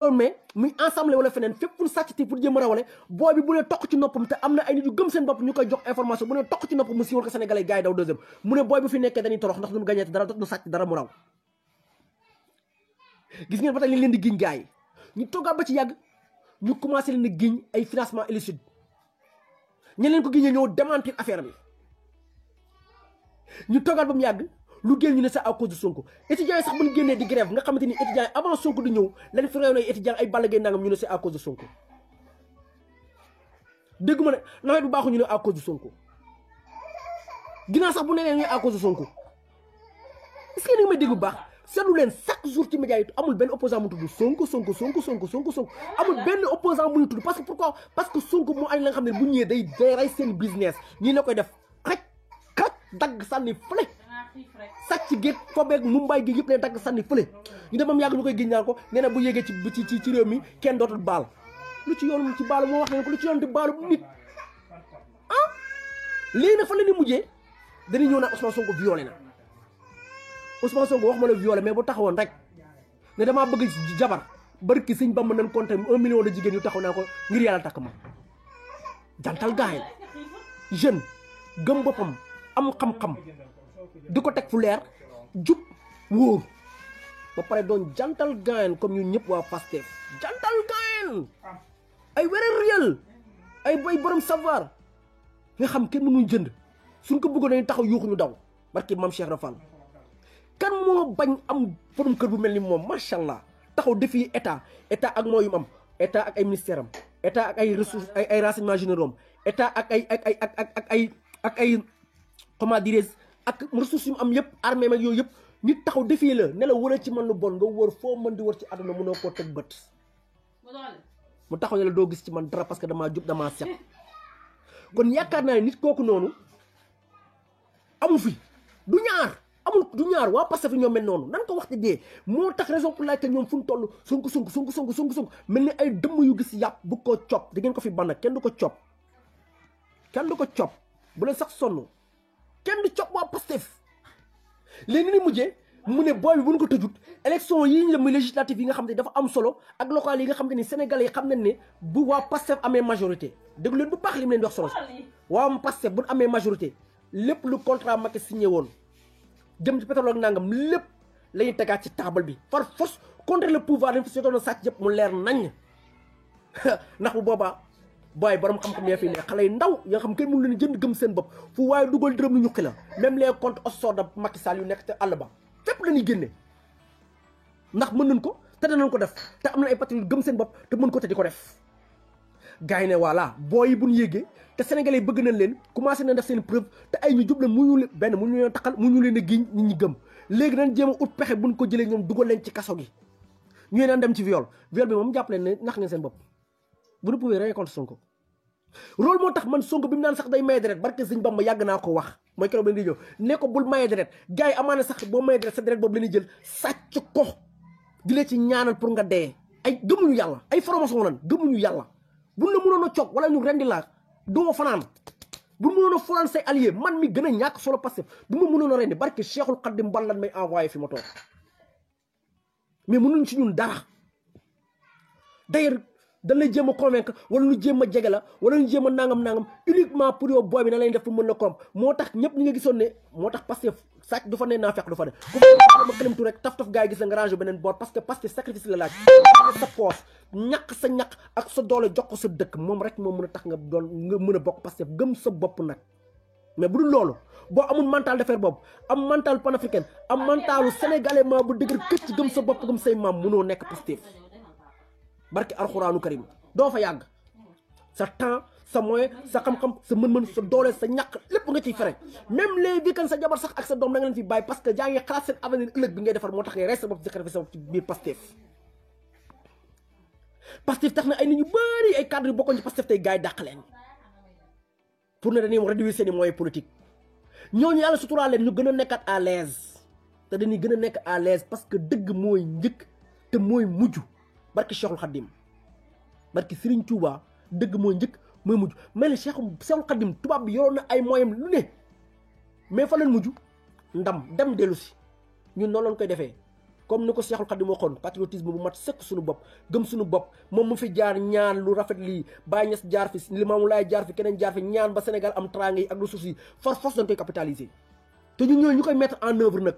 mais muy ensemble wala feneen fépp pour sàccti pour jéem a rawale booy bi bu ne toq ci noppam te am na ay nit yu gëm seen bopp ñu koy jox information bu ne toq ci noppam mu siiwal ko sénégalais gars yi daw deuxième mu ne booy bi fi nekkee dañuy torox ndax duñu gañeeti dara du sàcc dara mu raw gis ngeen ba tey li leen di giñ gars yi ñu toggaat ba ci yàgg ñu commencé leen di giñ ay financement illicite ñe leen ko giñee ñëw démentir affaire bi ñu toggaat ba mu yàgg lu génn ñu ne c'est à cause de Sonko étudiants yi sax bu ñu génnee di grève nga xamante ni étudiants yi avant Sonko di ñëw lañ fi réew ay étudiants ay Balla Gaye nangam ñu ne c'est à cause de Sonko dégg ma ne nawet bu baaxu ñu ne à cause de Sonko ginnaaw sax bu ne leen ñu à cause de Sonko est-ce que ni nga may dégg bu baax seetlu leen chaque jour ci média yi amul benn opposant mu tudd Sonko amul benn opposant bu ñu tudd parce que pourquoi parce que Sonko moo añ la nga xam ne bu ñëwee day rey seen business ñii la koy def xaj dagg sànni fële sàcc géej fobeeg Mumbaay gi yëpp leen dagg sànni fële ñu demam yàgg ñu koy giñ naan ko nee na bu yéegee ci réew mi kenn dootul baal lu ci yoon ci baalu moo wax ne ko lu ci yoon di baalu nit ah léegi nag fan la ni mujjee dañuy ñëw naan Ousmane Sonko violé na Ousmane Sonko wax ma la violé mais bu taxawoon rek ne damaa bëgg jabar barki sëñ Bamba nañ compté 1 million de jigéen yu taxaw naa ko ngir yàlla takk ma jantal gaay jeune gëm boppam am xam-xam di ko teg fu leer jub wóor ba pare doon jantal gaay comme ñun ñëpp waa Pastef jantal gaay ay wéré réel ay boy borom savoir nga xam kenn mënuñ jënd suñ ko bëggoon dañuy taxaw yuuxu ñu daw barki Mame Cheikh Rafal kan moo bañ am borom kër bu mel ni moom macha allah taxaw defi état ak mooyum am état ak ay ministère am état ak ay ressources ay renseignements généraux état ak ay comment dirais ak ressources yu am yëpp armée mag yooyu yëpp nit taxaw defi la ne la wala ci man lu bon nga wër foo mën di wër ci àdduna mënoo koo teg bët mu taxaw ne la doo gis ci man dara parce que damaa jub damaa set kon yaakaar naa ne nit kooku noonu amu fi du ñaar waa Pastef ñoo mel noonu nan ko wax te dee moo tax raison pour laquelle ñoom fu mu toll Sonko mel ni ay dëmm yu gis yàpp bu ko cop di ngeen ko fi bann kenn du ko cop bu leen sax sonn kenn du cop waa Pastef léegi ni mujjee mu ne booy bi bu ñu ko tëjut élection yi ñu muy législative yi nga xam ne dafa am solo ak local yi nga xam ne ni Sénégalais yi xam nañ ne bu waa Pastef amee majorité déglu leen bu baax li mu leen di wax solo waa Pastef bu ñu amee majorité lépp lu contrat Macky signé woon jëm ci pétrole ak nangam lépp la ñuy tegaat ci table bi par force contre le pouvoir dañ fi seetoon sàcc yëpp mu leer nañ ndax bu boobaa booy borom xam-xam yaa fi ne xale yu ndaw yoo xam kenn mënu leen jënd gëm seen bopp fu waaye dugal dërëm ñu ñuqi la même les comptes offshore de Macky Sall yu nekk te àll ba fépp la ñuy génne ndax mën nañ ko te danañ ko def te am na ay patriotes gëm seen bopp te mën ko te di ko def gars yi ne voilà booy yi bu ñu yéegee te sénégalais bëgg nañ leen commencé nañ def seen preuve te ay ñu jub leen mu ñu leen taxal mu ñu leen a giñ nit ñi gëm léegi nañ jéem a ut pexe buñ ko jëlee ñoom dugal leen ci kaso gi ñu naan dem ci viol bi moom jàpp leen ne nax ngeen seen bopp bu ñu pouvez rien contre Sonko loolu moo tax man Sonko bi mu naan sax day maye deret barke Sëñ Bamba yàgg naa ko wax mooy keroog ba di ñëw ne ko bul maye deret gars yi amaana sax boo maye deret sa deret boobu la ñuy jël sàcc ko di la ci ñaanal pour nga dee ay gëmuñu yàlla ay formation lan gëmuñu yàlla buñ la mënoon a coog wala ñu rendi la doo fanaan bu mënoon a fanaan say allié man mi gën a ñàkk solo Pastef bu ma mënoon a rendi barke Cheikhul Khadim ballan may envoyé fi ma toog mais mënuñ ci ñun dara d'ailleurs dañ lay jéem a convaincre wala ñu jéem a jege la wala ñu jéem a nangam uniquement pour yow booy bi na lay def pour mën la koom moo tax ñëpp ñi nga gisoon ne moo tax Pastef sàcc du fa ne naa fekk du fa ne ku ma xelimtu rek taf gars yi gis la nga rangé beneen boor parce que Pastef sacrifice la laaj sa poos ñaq sa ñaq ak sa doole jox ko sa dëkk moom rek moo mën a tax nga mën a bokk Pastef gëm sa bopp nag mais bu dul loolu boo amul mental d'affaires boobu am mental panafricain am mentalu sénégalais ma bu dëgër këcc gëm sa bopp gëm say maam mënoo nekk Pastef barki alxuraanu karim doo fa yàgg sa temps sa moyen sa xam-xam sa mën-mën sa doole sa ñàkk lépp nga ciy fere même les week-end sa jabar sax ak sa doom da nga leen fi bàyyi parce que jaa ngi xalaat seen avenir ëllëg bi ngay defar moo tax ngay rey sa bopp sacrifice sa bopp ci biir Pastef tax na ay nit ñu bëri ay cadre yu bokkoon ci Pastef tey gars yi dàq leen pour ne dañuy réduire seen i moyens politique ñooñu yàlla suturaal leen ñu gën a nekkat à l'aise te dañuy gën a nekk à l'aise parce que dëgg mooy njëkk te mooy mujj barki Cheikhul Khadim barki Serigne Touba dëgg mooy njëkk mooy mujj mais le Cheikhul Khadim tubaab bi yoroon na ay moyens lu ne mais fa leen mujj ndam dem dellu si ñun noonu lañ koy defee comme ni ko Cheikhul Khadim waxoon patriotisme bu mat sëkk suñu bopp gëm suñu bopp moom mu fi jaar ñaan lu rafet lii Baye Niass jaar fi Limamou Laye jaar fi keneen jaar fi ñaan ba Sénégal am teraanga yi ak ressources yi force dañ koy capitaliser te ñu ñooñu ñu koy mettre en œuvre nag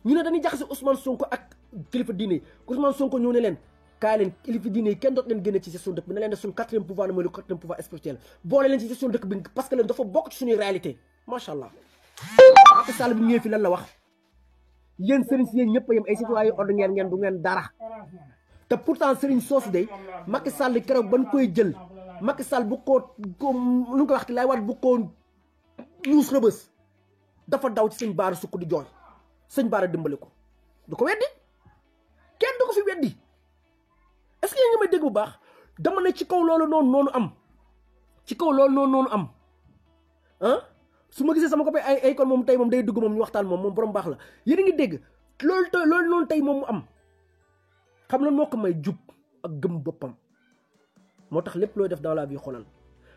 ñu ne dañuy jaxase Ousmane Sonko ak kilifa diine yi Ousmane Sonko ñëw ne leen kaay leen kilifa diine yi kenn doot leen génne ci gestion dëkk bi ne leen def suñu 4e pouvoir mooy le 4e pouvoir spirituel boole leen ci gestion dëkk bi parce que leen dafa bokk ci suñuy réalité macha allah Macky Sall bi ñëwee fi lan la wax yéen sëriñ si yéen ñëpp a yem ay citoyen yu ordre ngeen du ngeen dara te pourtant sëriñ soosu de Macky Sall keroog ban koy jël Macky Sall bu ko lu ñu ko wax lay waat bu ko ñuus rëbës dafa daw ci sëñ Baara sukk di jooy sëñ Baara dimbali ko du ko weddi kenn du ko fi weddi est-ce que yéen nga may dégg bu baax dama ne ci kaw loolu noonu am ci kaw loolu noonu am ah su ma gisee sama copain ay kon moom tey moom day dugg moom ñu waxtaan moom borom baax la yéen a ngi dégg loolu noonu tey moom mu am xam lan moo ko may jub ak gëm boppam moo tax lépp looy def dans la vie xoolal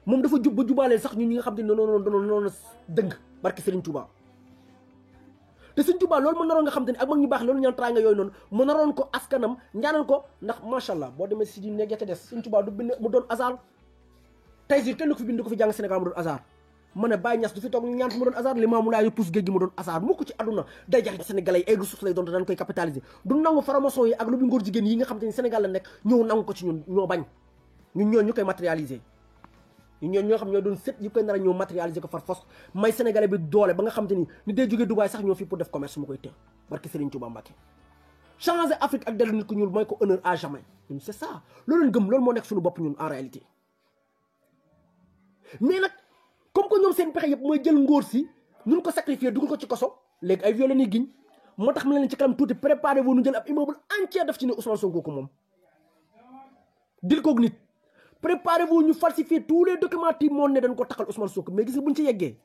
moom dafa jub ba jubaalee sax ñun ñi nga xam te ne noonu dëng barke Serigne Touba te Serigne Touba loolu ma naroon nga xam te ne ak mag ñu baax loolu ñaan teraanga yooyu noonu mu naroon ko askanam ñaanal ko ndax macha allah boo demee si di nekk ja ca des Serigne Touba du bind mu doon hasard tey jii kenn ko fi bind ko fi jàng Sénégal mu doon hasard ma ne Baye Niass du fi toog ñu ñaan fi mu doon hasard Limamou Laye pousse géej gi mu doon hasard mu ko ci àdduna day jax ci Sénégalais yi ay ressources lay doon te dañ koy capitaliser du nangu franc-maçon yi ak lu bi ngóor jigéen yi nga xam te ni Sénégal la nekk ñëw nangu ko ci ñun ñoo bañ ñun ñoo ñu koy matérialiser ñun ñoo xam ñoo doon sët yi koy nar a ñëw matérialiser ko far fos may Sénégalais bi doole ba nga xam te ni day jógee Dubaï sax ñoo fii pour def commerce mu koy téye barki Serigne Touba Mbacké changer Afrique ak dellu nit ko ñuul mooy ko honneur à jamais ñun c'est ça loolu leen gëm loolu moo nekk suñu bopp ñun en réalité mais nag comme que ñoom seen pexe yëpp mooy jël ngóor si ñun ko sacrifier dugal ko ci koso léegi ay violé ni giñ moo tax mu ne leen ci kanam tuuti préparez-vous nu jël ab immeuble entier def ci ne Ousmane Sonko ko moom dil koog nit préparez-vous ñu falsifier tous les documents ti moon ne dañ ko taxal Ousmane Sonko mais gis nga buñ ci yeggee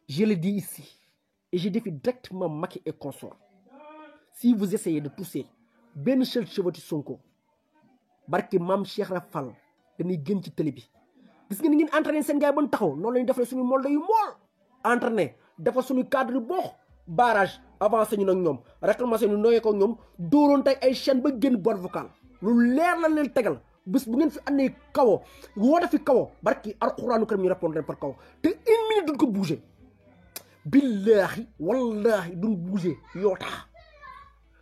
je le dis ici et je défie directement Macky et consorts si vous essayez de pousser benn seul cheveu ci Sonko barke Mame Cheikh Rafal dañuy gën ci télé bi gis nga ni ngeen entraîné seen gars yi ba taxaw noonu la ñu defee suñu molde yu mool entraîné dafa suñu cadre boox barrage avancé ñu nag ñoom réclamation ñu nooyee ko ñoom dóoroon tey ay chaîne ba génn boîte vocale lu leer la leen tegal bés bu ngeen fi andee kawo woote fi kawo barki alxuraanu karim ñu répondre par kawo te 1 minute duñ ko bouger billaahi wallaahi duñ bouger yoo tax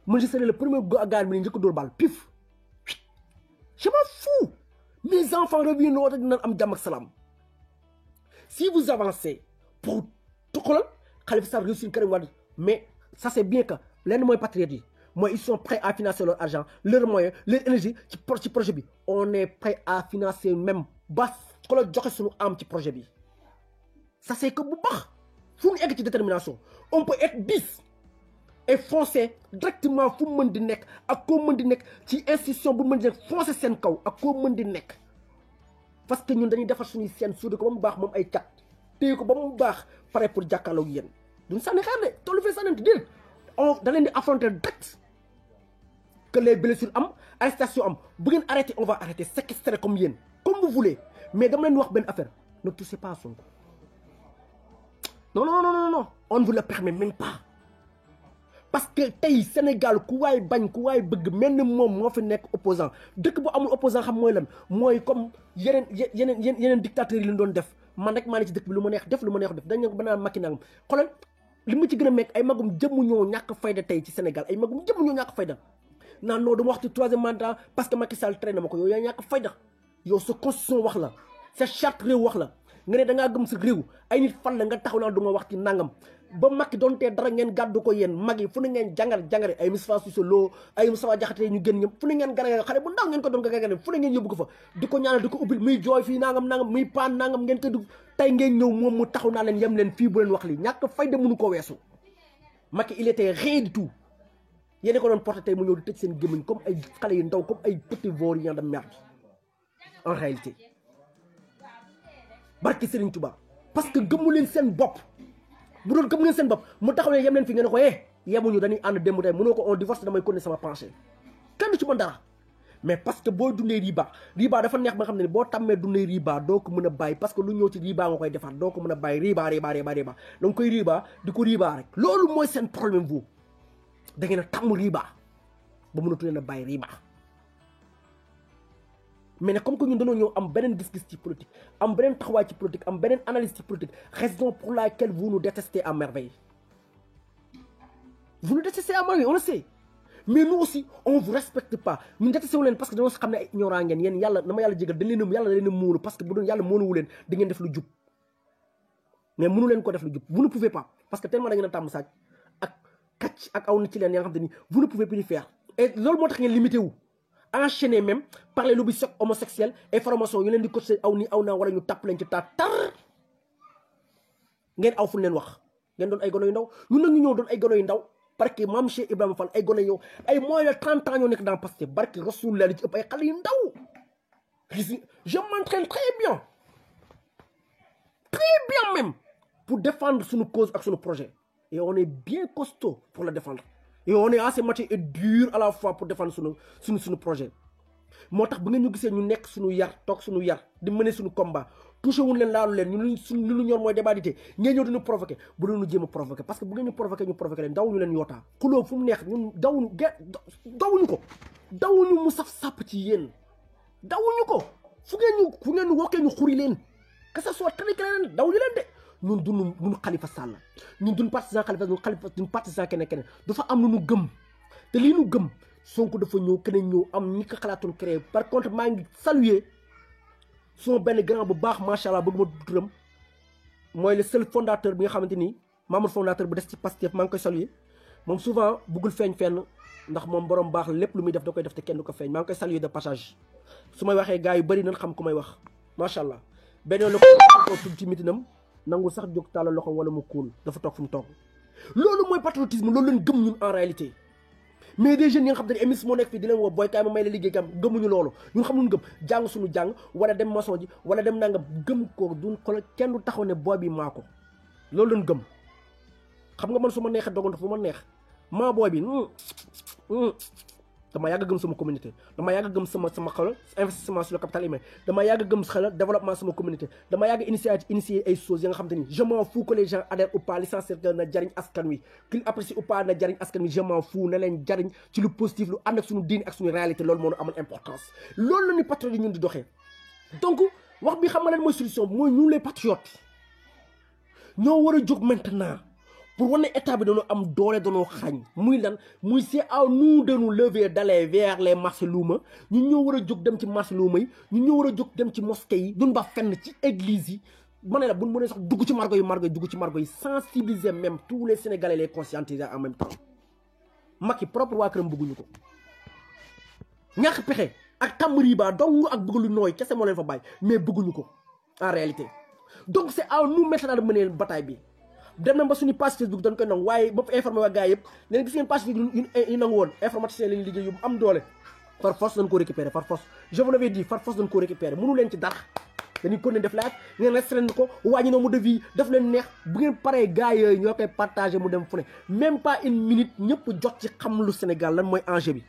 man je serai le premier gars bi ne njëkk dóor bal pif je m'en fous. Mes enfants reviennent au dinañ am jàmm ak salaam si vous avancez pour tuxalal Khalifa Sall réussir Karim Wade mais ça c'est bien que lenn mooy patriotes yi mooy ils sont prêts à financer leur argent leur moyen leur énergie ci projet bi on est prêt à financer même ba ku la joxe suñu am ci projet bi ça c'est que bu baax fu ñu egg ci détermination on peut être 10 et foncer directement fu mën di nekk ak koo mën di nekk ci institution bu mën di nekk foncer seen kaw ak koo mën di nekk parce que ñun dañuy defar suñuy seen suude ko ba mu baax moom ay cat téye ko ba mu baax pare pour jàkkaarloog yéen duñ sànni xaar de tollu fee sànnante déedéet on da leen di affronter direct que les blessures am arrestation am bu ngeen arrêté on va arrêter séquestrer comme yéen comme vous voulez mais dama leen wax benn affaire ne touchez pas à Sonko non on ne vous le permet même pas. parce que tey Sénégal ku waay bañ ku waay bëgg mel ni moom moo fi nekk opposant dëkk bu amul opposant xam mooy lan mooy comme yeneen dictateurs yi li doon def man rek maa ne ci dëkk bi lu ma neex def lu ma neex def dañ ne ba naan Macky nangam xoolal li ma ci gën a mekk ay magum jëmm ñoo ñàkk fayda tey ci Sénégal ay magum jëmm ñoo ñàkk fayda naan non dama wax ci 3e mandat parce que Macky Sall traîné ma ko yow yaa ñàkk fayda yow sa constitution wax la sa charte réew wax la nga ne da ngaa gëm sa réew ay nit fan la nga taxaw naa du ma wax ci nangam ba Macky doon tee dara ngeen gàddu ko yéen mag yi fu ne ngeen jàngare ay Moustapha Cissé Lo ay Moustapha Diakhaté ñu gën ñëpp fu ne ngeen gara xale bu ndaw ngeen ko doon gagane fu ne ngeen yóbbu ko fa di ko ñaanal di ko ubbil muy jooy fii nangam muy paan nangam ngeen koy dugg tey ngeen ñëw moom mu taxaw naa leen yem leen fii bu leen wax li ñàkk fayda mënu ko weesu Macky il était rien du tout yéen ko doon porté tey mu ñëw di tëj seen gémmiñ comme ay xale yu ndaw comme ay petits vauriens de merde en réalité barki Serigne Touba parce que gëmmu leen seen bopp bu doon gëm ngeen seen bopp mu taxaw ne yem leen fi ngeen ne ko yemuñu dañuy ànd démb tey mënoo ko on divorce damay continuer sama pensée kenn du ci mën dara mais parce que boo dundee riba dafa neex ba nga xam ne boo tàmmee dundee riba doo ko mën a bàyyi parce que lu ñëw ci riba nga koy defaat doo ko mën a bàyyi riba da nga koy riba di ko riba rek loolu mooy seen problème vous da ngeen a tàmm riba ba mënatu leen a bàyyi riba mais nag comme que ñun dañoo ñëw am beneen gis-gis ci politique am beneen taxawaay ci politique am beneen analyse ci politique raison pour laquelle vous nous détestez à merveille vous nous détestez à merveille on le sait mais nous aussi on vous respecte pas ñun détesté wu leen parce que dañoo xam ne ay ignorant ngeen yéen yàlla dama yàlla jégal dañ leen yàlla da leen a móolu parce que bu doon yàlla móoluwu leen da ngeen def lu jub mais mënu leen ko def lu jub vous ne pouvez pas parce que tellement da ngeen a tàmm sàcc ak kàcc ak aw na ci leen yaa nga xam te ni vous ne pouvez plus faire et loolu moo tax ngeen limité wu enchaîné même par les lobbies homosexuels information yu leen di coté aw nii aw naa wala ñu tàpp leen ci tar ngeen aw fu leen wax ngeen doon ay gono yu ndaw ñun nag ñu ñëw doon ay gono yu ndaw parce que maam Cheikh Ibrahima Fall ay gone yow ay moins de 30 ans ñoo nekk dans Pastef barke Rasulullah li ci ëpp ay xale yu ndaw je m'entraîne très bien même pour défendre suñu cause ak suñu projet et on est bien costaud pour le défendre et on est assez mature et dur à la fois pour défendre suñu projet moo tax bu ngeen ñu gisee ñu nekk suñu yar toog suñu yar di mener suñu combat touché wuñ leen laalu leen ñun lu ñu ñor mooy débatité ngeen ñëw diñu provoqué bu doon ñu jéem a provoqué parce que bu ngeen ñu provoqué leen dawuñu leen yootaa xuloo fu mu neex ñun dawuñu mu saf sàpp ci yéen dawuñu ko fu ngeen ñu wokkee ñu xuri leen que ça soit très clair dawuñu leen de ñun duñu Khalifa Sall ñun duñu partisan Khalifa duñu partisan keneen dafa am lu ñu gëm te lii ñu gëm Sonko dafa ñëw keneen ñëw am ñi ko xalaatoon créé par contre maa ngi saluer suma benn grand bu baax macha allah bëgg ma turam mooy le seul fondateur bi nga xamante ni membre fondateur bu des ci Pastef maa ngi koy saluer moom souvent bëggul feeñ fenn ndax moom borom baax lépp lu muy def da koy def te kenn du ko feeñ maa ngi koy saluer de passage su may waxee gars yu bëri nañ xam ku may wax macha allah benn yoon la ko tudd ci mitinam nangu sax jóg tàllal loxoom wala mu kuul dafa toog fu mu toog loolu mooy patriotisme loolu leen gëm ñun en réalité mais des jeunes yi nga xam te ne émission moo nekk fii di leen woo booy kaay ma may la liggéey kam gëmuñu loolu ñun xam luñu gëm jàng suñu jàng wala dem maçon ji wala dem nangam gëm ko duñ xool kenn du taxaw ne booy bi maa ko loolu lañ gëm xam nga man su ma neexee dogantu fu ma neex maa booy bi dama yàgg gëm sama communauté dama yàgg gëm sama xel investissement sur le capital humain dama yàgg gëm xel développement sama communauté dama yàgg initier ay choses yi nga xam te ni je m'en fous que les gens adhèrent ou pas l'essentiel que na jariñ askan wi qu'il apprécie ou pas na jariñ askan wi je m'en fous na leen jariñ ci lu positif lu ànd ak suñu diine ak suñu réalité loolu moo amal importance loolu la ni patriote yi ñun di doxee donc wax bi xam nga leen mooy solution bi mooy ñun les patriotes ñoo war a jóg maintenant pour wane état bi dañoo am doole dañoo xañ muy lan muy c'est à nous de nous lever d'aller vers les marchés luuma ñun ñoo war a jóg dem ci marché luuma yi ñun ñoo war a jóg dem ci mosquée yi duñ ba fenn ci église yi ma ne la buñ mënee sax dugg ci margo yi dugg ci margo yi sensibiliser même tous les sénégalais les conscientiser en même temps Macky propre waa këram bëgguñu ko ñàkk pexe ak tàmm riba dong ak bëgg lu nooy kese moo leen fa bàyyi mais bëgguñu ko en réalité donc c'est à nous maintenant de mener bataille bi dem na ba suñu page Facebook dañ koy nangu waaye bopp informé waa gars yëpp leen gis ngeen page Facebook yi nangu woon informaticien lañu liggéey yu am doole par force dañ ko récupérer par force je vous l'avais dit par force dañ ko récupérer mënu leen ci dara dañuy continuer def laaj ngeen restreindre ko wàññi nombre de vie daf leen neex bu ngeen paree gars yooyu ñoo koy partagé mu dem fu ne même pas une minute ñëpp jot ci xam lu Sénégal lan mooy enjeu bi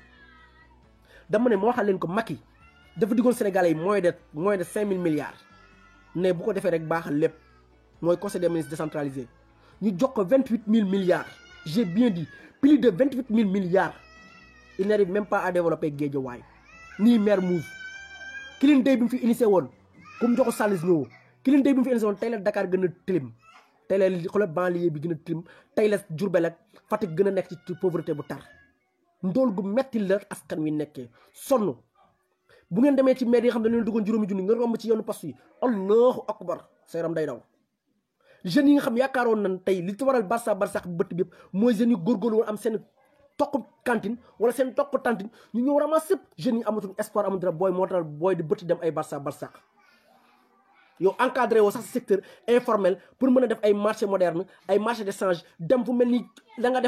dama ne ma waxal leen ko Macky dafa diggoon Sénégalais yi moins de 5000 milliards ne bu ko defee rek baaxal lépp mooy conseil des ministres décentralisé ñu jox ko 28000 milliards j'ai bien dit plus de 28000 milliards il n'arrive même pas à développer Guédiawaye nii Mermoz Kilin Day bi mu fi initié woon comme jox ko Salis Lo Kilin Day bi mu fi initié woon tey la Dakar gën a tilim tey la xoolal banlieue bi gën a tilim tey la Diourbel ak Fatick gën a nekk ci pauvreté bu tar ndool gu metti la askan wi nekkee sonn bu ngeen demee ci maire yi nga xam ne dañu leen duggoon juróomi junni nga romb ci yoonu poste yi allahu akbar sa yaram day daw jeunes yi nga xam yaakaaroon nañ tey li ci waral barça bëtt bi yëpp mooy jeunes yu góorgóorlu woon am seen toq cantine wala seen toq tantine ñu ñëw ramas yëpp jeunes yi amatul espoir amatul dara booy moo tax booy di bëtt dem ay barça yow encadré woo sax secteur informel pour mën a def ay marché moderne ay marché d'échange dem fu mel ni la nga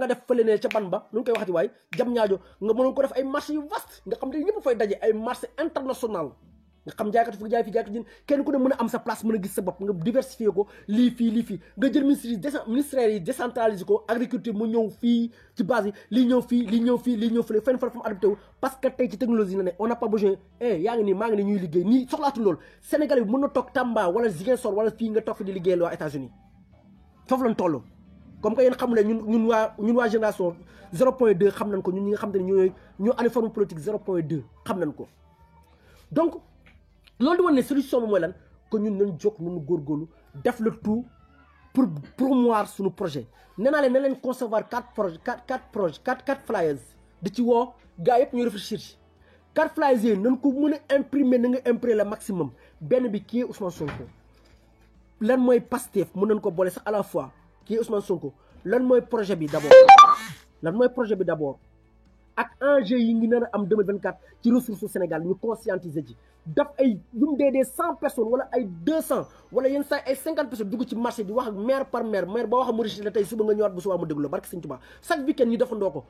def fële ne ca ban ba nu ngi koy waxati waay jam ñaajo nga mënoon ko def ay marché yu vaste nga xam te ñëpp fay daje ay marché international nga xam jaaykat fi jaay fi jaaykat jën kenn ku ne mën a am sa place mën a gis sa bopp nga diversifier ko lii fii nga jël ministères yi décentraliser ko agriculture mu ñëw fii ci base yi lii ñëw fii fenn fa mu adapté wu parce que tey ci technologie na ne on n'a pas besoin yaa ngi nii maa ngi ne ñuy liggéey nii soxlaatu loolu Sénégal bi mën na toog Tamba wala Ziguinchor wala fii nga toog fi di liggéey loo États-Unis foofu lañ toll comme que yéen xamu ne ñun waa génération 0.2 xam nañ ko ñun ñi nga xam te ne ñoo année forme politique 0.2 xam nañ ko. donc loolu di wane ne solution bi mooy lan que ñun nañ jóg nañu góorgóorlu def le tout pour promouvoir suñu projet nee naa leen na leen concevoir 4 flyers di ci woo gars yëpp ñu réfléchir ci 4 flyers yooyu nañ ko mën a imprimer na nga imprimer le maximum benn bi kii Ousmane Sonko lan mooy Pastef mën nañ ko boole sax à la fois kii Ousmane Sonko lan mooy projet bi d'abord ak enjeu yi ngi nar a am 2024 ci ressources Sénégal ñu conscientiser ji daf ay lu mu dee 100 personnes wala ay 200 wala yenn saa ay 50 personnes dugg ci marché di wax ak maire par maire ba wax Maurice la tey suba nga ñëwaat bu subaa mu déglu la barke Sëñ Tuubaa chaque week-end ñu defandoo ko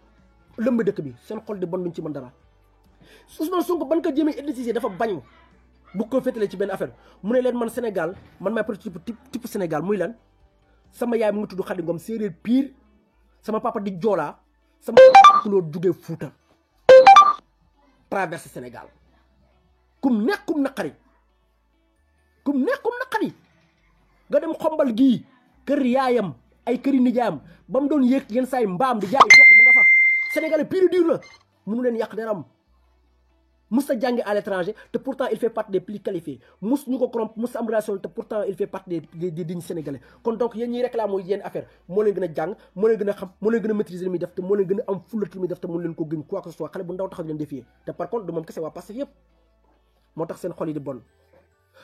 lëmb dëkk bi seen xol di bon duñ ci mën dara. Ousmane Sonko ban ko jëmee ethnicité dafa bañ bu ko féetalee ci benn affaire mu ne leen man Sénégal man maay prototype type Sénégal muy lan sama yaay mu ngi tudd Khady Ngom séeréer pire sama papa di Joola sama kuloo jugee Fuuta traversé Sénégal kum naqari nga dem xombal gii kër yaayam ay këri nijaayam ba mu doon yéeg yenn saa yi mbaam di jaay dox mu nga fa Sénégalais pire dur la munu leen yàq deram mus a jàngi à l'étranger te pourtant il fait partie des plus qualifiés mus ñu ko corrompre mus am relation te pourtant il fait partie des dignes sénégalais kon donc yéen ñiy réclame mooy yenn affaire moo leen gën a jàng moo leen gën a xam moo leen gën a maîtriser li muy def te moo leen gën a am fulla li muy def te mu leen ko gën quoi que ce soit xale bu ndaw taxaw di leen défier te par contre du moom kese waa Pastef yëpp moo tax seen xol yi di bon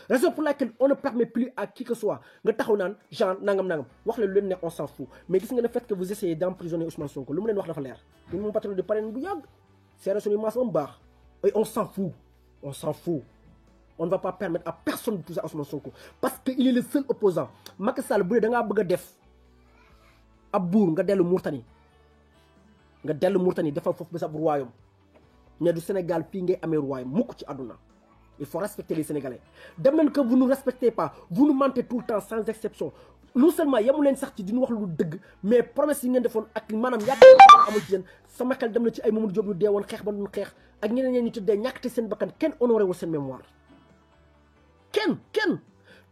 raison pour laquelle on ne permet plus à qui que ce soit nga taxaw naan genre nangam wax leen lu leen nekk on s'en fout mais gis nga le fait que vous essayez d'emprisonner Ousmane Sonko lu mu leen wax dafa leer ñun moom patron de parrain bu yàgg c'est suñu maas moom baax et on s'en fout. On ne va pas permettre à personne de toucher à Ousmane Sonko parce qu'il est le seul opposant. Macky Sall bu dee da ngaa bëgg a def ab buur nga dellu Mourtani defal foofu ba sa royaume mais du Sénégal fii ngay amee royaume mukk ci àdduna. Il faut respecter les Sénégalais. De même que vous ne respectez pas, vous nous mentez tout le temps sans exception. Non seulement yamu leen sax ci di ñu wax lu dëgg mais promesse yi ngeen defoon ak maanaam yaakaar amul ci yéen sama xel dem na ci ay Mamadou Diop ñu dee woon xeex ba doon xeex ak ñeneen ñi tuddee ñàkkte seen bakkan kenn honoré wul seen mémoire kenn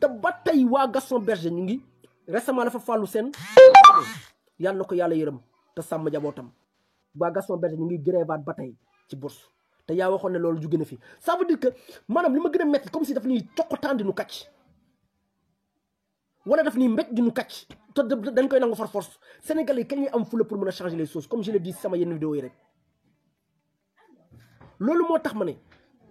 te ba tey waa Gaston Berger ñu ngi récemment dafa fàllu seen yàlla na ko yàlla yërëm te sàmm jabootam waa Gaston Berger ñu ngi grévaat ba tey ci bourse te yaa waxoon ne loolu jóge na fi ça veut dire que maanaam li ma gën a metti comme si daf ñuy coqataan di nu kàcc wala daf ni mbéj di nu kàcc te dañ koy nangu far force Sénégalais yi kañ ñuy am fula pour mën a changer les choses comme je l'ai dit sama yenn vidéo yi rek loolu moo tax ma ne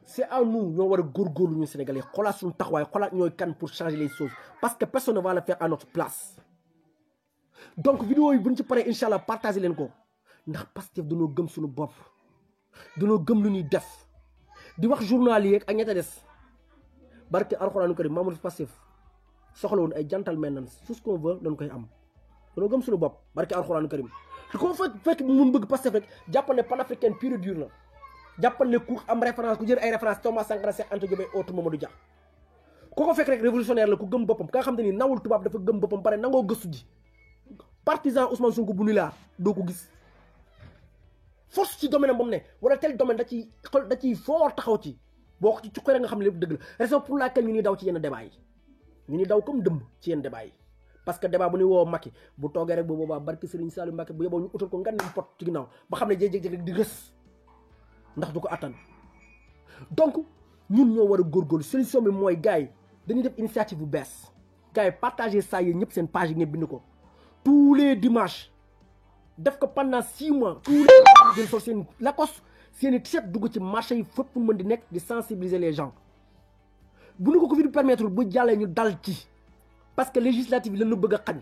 c'est à nous ñoo war a góorgóorlu ñu Sénégalais xoolaat suñu taxawaay xoolaat ñooy kan pour changer les choses parce que personne ne va le faire à notre place donc vidéo yi buñ ci paree incha allah partager leen ko ndax Pastef dañoo gëm suñu bopp dañoo gëm lu ñuy def di wax journal yi ak ñetta des barke alxuraanu karim Mamadou Pastef soxla woon ay gentleman nan tout ce qu'on veut dañ koy am dañoo gëm suñu bopp barke alxuraanu karim te ko fekk mun bëgg Pastef rek jàppal ne panafricaine pure et dure la jàppal ne ku am référence ku jël ay référence Thomas Sankara Cheikh Anta Diop autre Mamadou Dia ku ko fekk rek révolutionnaire la ku gëm boppam ka nga xam te ni nawul tubaab dafa gëm boppam pare nangoo gëstu ji partisan Ousmane Sonko bu ni laa doo ko gis force ci domaine am ba mu ne wala tel domaine da ciy fort taxaw ci boo ko ci cuqee rek nga xam ne lépp dëgg la raison pour laquelle ñu ni daw ci yenn débat yi ñu ni daw comme dëmb ci yenn débat yi parce que débat bu ñuy woo Macky bu toogee rek bu boobaa barki Serigne Saliou Mbacké bu yeboo ñu utal ko ngan ni pot ci ginnaaw ba xam ne jéeg-jéeg rek di rës ndax du ko attan donc ñun ñoo war a góorgóorlu solution bi mooy gars yi dañuy def initiative bu bees gars yi partagé saa yi ñëpp seen page yi ngeen bind ko tous les dimanches def ko pendant 6 mois tous les jël sol seen Lacoste seen i t-shirt dugg ci marché yi fépp mën di nekk di sensibiliser les gens bu ñu ko Covid permettre bu jàllee ñu dal ci parce que législative yi lañu bëgg a xañ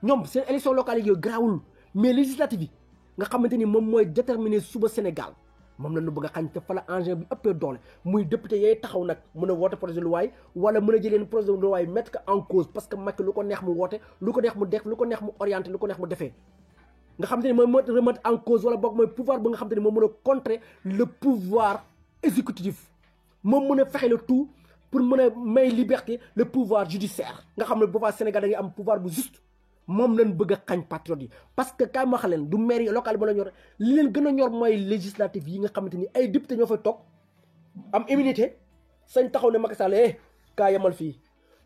ñoom seen élection locale yi yooyu garaawul mais législative yi nga xamante ni moom mooy déterminer suba Sénégal moom la ñu bëgg a xañ te fa la engin bi ëppee doole muy député yooyu taxaw nag mën a woote projet de loi wala mën a jëleen projet de loi mettre ko en cause parce que Macky lu ko neex mu woote lu ko neex mu def lu ko neex mu orienté lu ko neex mu defee nga xam te ni mooy remettre en cause wala boog mooy pouvoir ba nga xam te ni moom mën a contrer le pouvoir exécutif moom mën a fexe le tout pour mën a may liberté le pouvoir judiciaire nga xam ne boobaa Sénégal da ngay am pouvoir bu juste moom lañ bëgg a xañ patriote yi parce que kaay ma wax leen du mairie locale bi la ñor li leen gën a ñor mooy législative yi nga xamante ni ay député ñoo fay toog am immunité sañ taxaw ne Macky Sall kaa yemal fii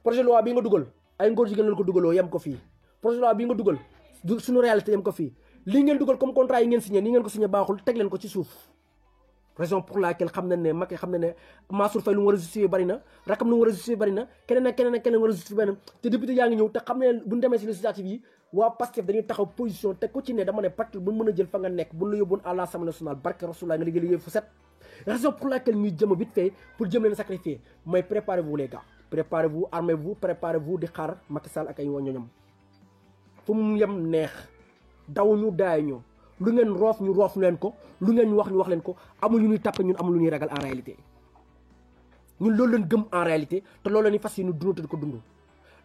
projet de loi bii nga dugal ay ngóor jigéen lañ ko dugaloo yem ko fii projet de loi bii nga dugal suñu réalité yam ko fii lii ngeen dugal comme contrat yi ngeen signé nii ngeen ko signé baaxul teg leen ko ci suuf raison pour laquelle xam nañ ne Macky xam na ne Mansour Faye lu mu war a justifier bari na rakam lu mu war a justifier bari na keneen ak keneen ak keneen war a justifier bari na te député yaa ngi ñëw te xam ne buñu demee si législative yi waa Pastef dañuy taxaw position te ku ci ne dama ne parti bu mën a jël fa nga nekk buñ la yóbboon à l'Assemblée nationale barke Rasulullah nga liggéey fu set raison pour laquelle ñuy jëm vite fait pour jëm leen sacrifier mooy préparez-vous les gars préparez-vous armez-vous préparez-vous di xaar Macky Sall ak ay ñoñam fu mu yem neex daw ñu daay ñu lu ngeen roof ñu roof leen ko lu ngeen ñu wax leen ko amul lu ñuy tàppe ñun amul lu ñuy ragal en réalité ñun loolu leen gëm en réalité te loolu la ñuy fas yéene dund te di ko dund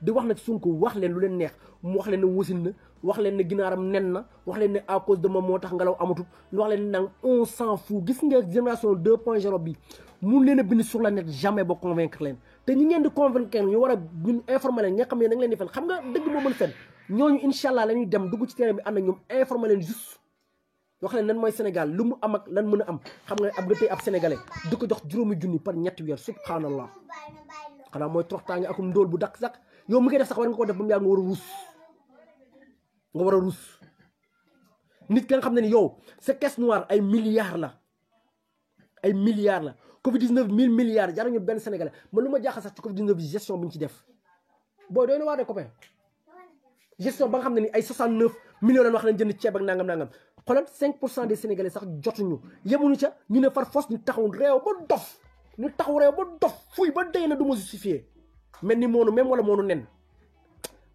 di wax nag Sonko wax leen lu leen neex mu wax leen ne wasin na wax leen ne ginaaram nen na wax leen ne à cause de moom moo tax ngelaw amatul wax leen nag on s'en fout gis nga génération 2.0 bi mun leen a bind sur la net jamais ba convaincre leen te ñi ngeen di convaincre ñu war a ñun informer leen nga xam ne da nga leen di fen xam nga dëgg moo mën fen ñooñu incha allah la ñuy dem dugg ci terrain bi ànd ak ñoom informer leen juste wax leen lan mooy Sénégal lu mu am ak lan mën a am xam nga ab nga tey ab sénégalais di ko jox 5 junni par ñetti weer subhanallah xanaa mooy toroxtaange akum ndóol bu dakk sax yow mi koy def sax war nga ko def ba mu yàgg nga war a ruus nit ki nga xam ne ni yow sa caisse noire ay milliards la Covid 19 1000 milliards jaruñu benn sénégalais man lu ma jaaxal sax ci Covid 19 bi gestion bi ñu ci def booy doy na waa de copain gestion ba nga xam ne ni ay 69 millions lañ wax nañ jënd ceeb ak nangam xoolal 5% des sénégalais sax jotuñu yemuñu ca ñu ne far fos ñu taxaw réew ba dof fuy ba dee na du ma justifié mel ni moonu même wala moonu nen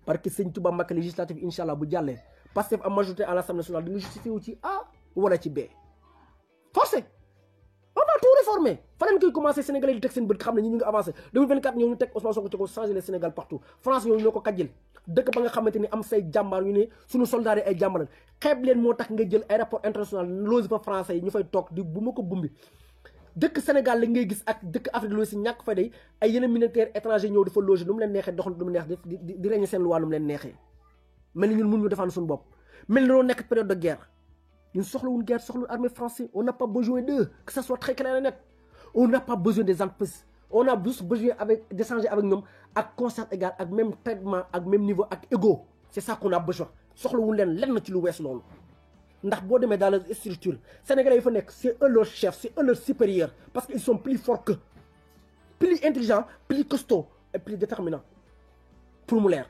parce que sëñ Touba Mbacké législative incha allah bu jàllee Pastef am majorité à l'Assemblée nationale di nga justifié wu ci A wala ci B forcé on va tout réformer fa leen koy commencé sénégalais di teg seen bët xam ne ñi ñu ngi avancé 2024 ñëw ñu teg Ousmane Sonko ci ko changer le Sénégal partout France ñoo ko kajjil dëkk ba nga xamante ni am say jàmbaar ñu ne suñu soldats yi ay jàmbaar xeeb leen moo tax nga jël aéroport international loge fa français yi ñu fay toog di bu ma ko bumbi dëkk Sénégal la ngay gis ak dëkk Afrique de l'Ouest si ñàkk fay day ay yeneen militaires étrangers ñëw dafa loger nu mu leen neexee doxal nu mu neex di régner seen loi nu mu leen neexee mel ni ñun mun ñu défendre suñu bopp mel ni dañoo nekk période de guerre ñun soxlawuñ guerre soxlawuñ armée française on n'a pas besoin d'eux que ça soit très clair et net on n'a pas besoin des entreprises on a juste besoin d'échanger avec ñoom ak conscience égale ak même traitement ak même niveau ak ego c'est ça qu'on a besoin soxlawuñ leen lenn ci lu wees loolu ndax boo demee dans la structure sénégalais yi fa nekk c'est eux leur chef c'est eux leur supérieur parce que ils sont plus forts que plus intelligents plus costauds et plus déterminants pour mu leer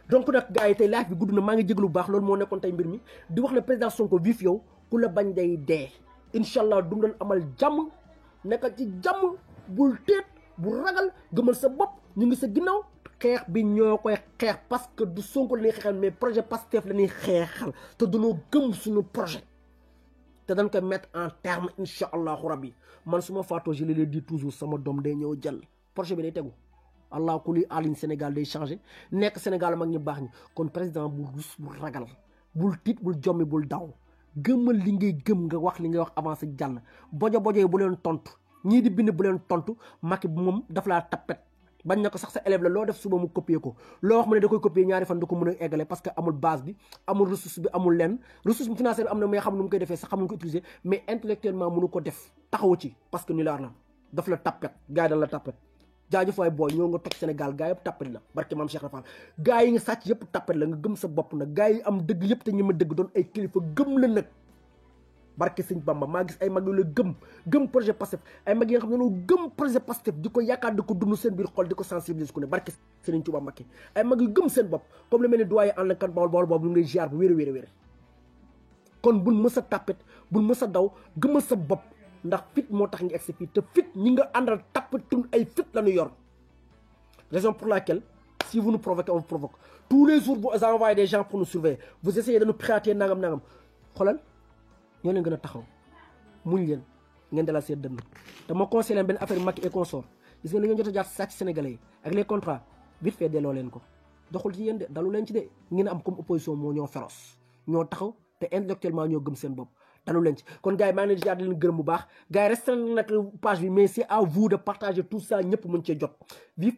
donc nag gars yi tey live bi gudd na maa ngi jéglu bu baax loolu moo nekkoon tey mbir mi di wax ne président Sonko vif yow ku la bañ day dee incha allah dundal amal jàmm nekkal ci jàmm bul teet bul ragal gëmal sa bopp ñu ngi sa ginnaaw xeex bi ñoo koy xeex parce que du Sonko la ñuy xeexal mais projet Pastef la ñuy xeexal te dañoo gëm suñu projet te dañ koy mettre en terme incha allahu rabbi man su ma faatoo je le dis toujours sama doom day ñëw jël projet bi day tegu allah kuli alin Sénégal day changé nekk Sénégal mag ñu baax ñi kon président bul rus bul ragal bul tiit bul jommi bul daw gëmal li ngay gëm nga wax li ngay wax avancé jàll bojo yi bu leen tontu ñii di bind bu leen tontu Macky bu moom daf laa tappet bañ na ko sax sa élève la loo def suba mu copier ko loo wax mu ne da koy copier ñaari fan da ko mën a eggale parce que amul base bi amul ressource bi amul lenn ressource financière bi am na mais xam nu mu koy defee sax xamuñu ko utiliser mais intellectuellement mënu ko def taxawu ci parce que ni laar la daf la tappet gars yi dañ la tappet jaajëf waay booy ñoo nga toj Sénégal gars yëpp tappet la barke maam Cheikh Rafal gars yi nga sàcc yëpp tappet la nga gëm sa bopp nag gars yi am dëgg yëpp te ñi ma dëgg doon ay kilifa gëm la nag barke sëñ Bamba maa gis ay mag yu la gëm projet Pastef ay mag yi nga xam ne dañoo gëm projet Pastef di ko yaakaar di ko dund seen biir xol di ko sensibiliser ku ne barke Sëriñ Tuubaa Mbakke ay mag yu gëm seen bopp comme lu mel ni doyen ànd kan bawol boobu ñu ngi lay ziar bu wér kon bul mës a tàppet bul mës a daw gëmal sa bopp ndax fit moo tax nga egsi fii te fit ñi nga àndal tàppatun ay fit la ñu yor raison pour laquelle si vous nous provoquez on vous provoque tous les jours vous envoyez des gens pour nous surveiller vous essayez de nous pirater nangam xoolal ñoo leen gën a taxaw muñ leen ngeen dalal seen dënn te ma conseillé leen benn affaire Macky et consort gis nga li ngeen jot a jaar sàcc sénégalais yi ak les contrats vite fait delloo leen ko doxul ci yéen de dalu leen ci de ngeen am comme opposition moo ñoo féroce ñoo taxaw te intellectuellement ñoo gëm seen bopp dalu leen ci kon gars yi maa ngi leen di jaar di leen gërëm bu baax gars yi resté nag page bi mais c'est à vous de partager tout ça ñëpp mën cee jot vive